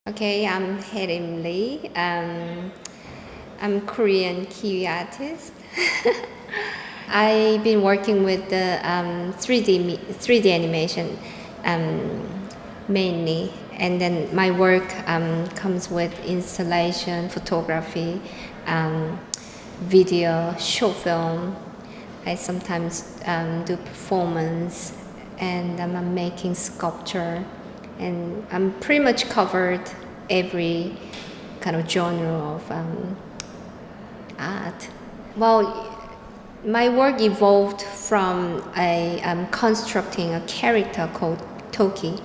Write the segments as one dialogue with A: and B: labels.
A: Okay, I'm Hye Rim Lee. I'm Korean Kiwi artist. I've been working with the 3D animation um, mainly, and then my work comes with installation, photography, um, video, short film. I sometimes do performance, and I'm making sculpture, and I'm pretty much covered every kind of genre of art. Well, my work evolved from constructing a character called Toki,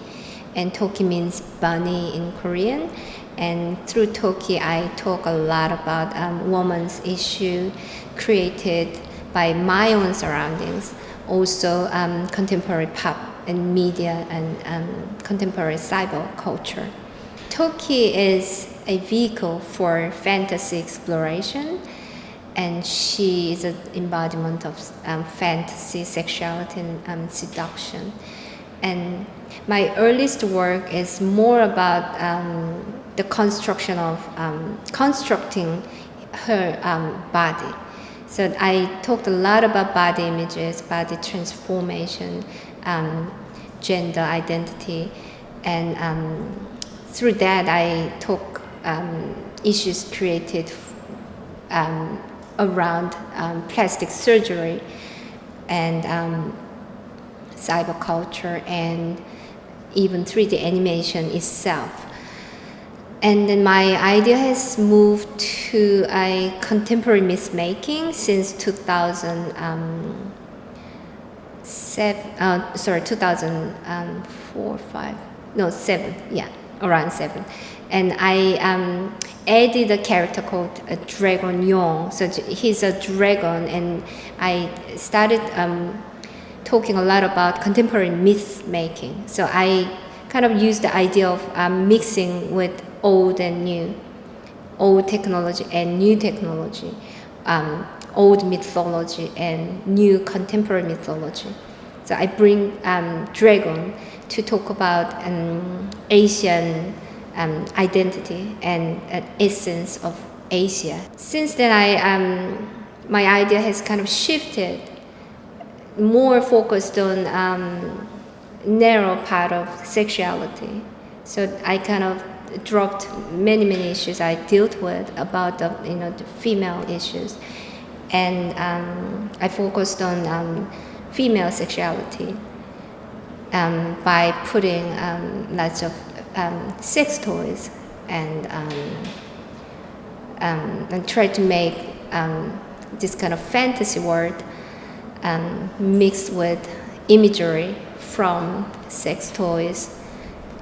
A: and Toki means bunny in Korean. And through Toki, I talk a lot about women's issue created by my own surroundings, also contemporary pop and media and contemporary cyber culture. Toki is a vehicle for fantasy exploration, and she is an embodiment of fantasy, sexuality, and seduction. And my earliest work is more about the construction of constructing her body. So I talked a lot about body images, body transformation, gender identity, and through that I talk issues created around plastic surgery and cyber culture and even 3D animation itself. And then my idea has moved to a contemporary myth-making since 2004, 5, no, 7, yeah, around 7. And I added a character called Dragon Yong. So he's a dragon, and I started talking a lot about contemporary myth making. So I kind of used the idea of mixing with old and new, old technology and new technology, old mythology and new contemporary mythology. So I bring dragon to talk about Asian identity and essence of Asia. Since then, my idea has kind of shifted, more focused on narrow part of sexuality. So I kind of dropped many issues I dealt with about the female issues, and I focused on female sexuality by putting lots of sex toys and try to make this kind of fantasy world mixed with imagery from sex toys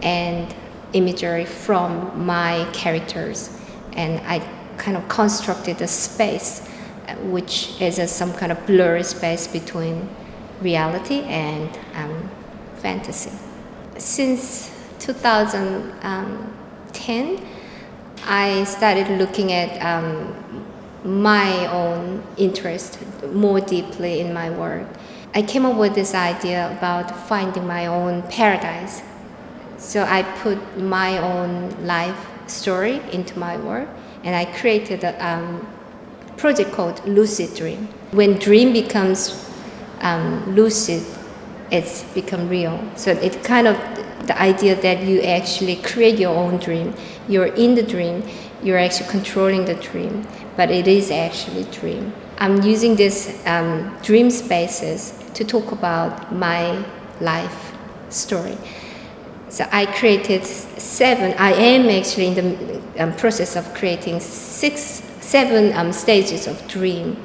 A: and imagery from my characters. And I kind of constructed a space which is some kind of blurry space between reality and fantasy. Since 2010, I started looking at my own interest more deeply in my work. I came up with this idea about finding my own paradise. So I put my own life story into my work, and I created a project called Lucid Dream. When dream becomes lucid, it's become real. So it's kind of the idea that you actually create your own dream. You're in the dream, you're actually controlling the dream, but it is actually dream. I'm using these dream spaces to talk about my life story. So I created 7. I am actually in the process of creating 7 stages of dream.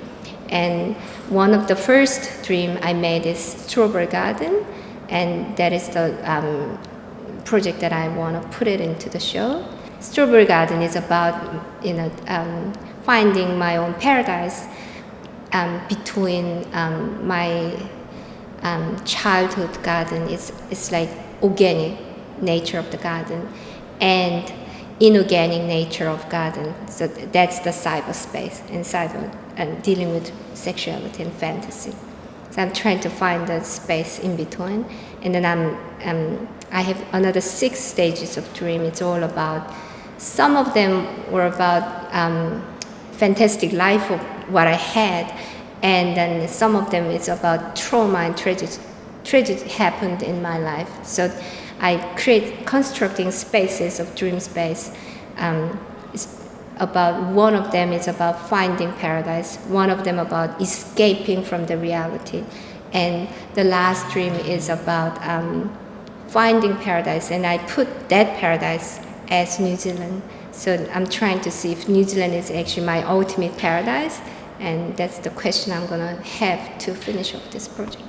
A: And one of the first dream I made is Strawberry Garden, and that is the project that I want to put it into the show. Strawberry Garden is about finding my own paradise between my childhood garden. It's like organic nature of the garden and inorganic nature of garden. So that's the cyberspace and cyber and dealing with sexuality and fantasy. So I'm trying to find the space in between, and then I'm I have another 6 stages of dream. It's all about, some of them were about fantastic life of what I had, and then some of them is about trauma and tragedy happened in my life. So I create constructing spaces of dream space. One of them is about finding paradise. One of them about escaping from the reality, and the last dream is about finding paradise. And I put that paradise as New Zealand. So I'm trying to see if New Zealand is actually my ultimate paradise, and that's the question I'm gonna have to finish off this project.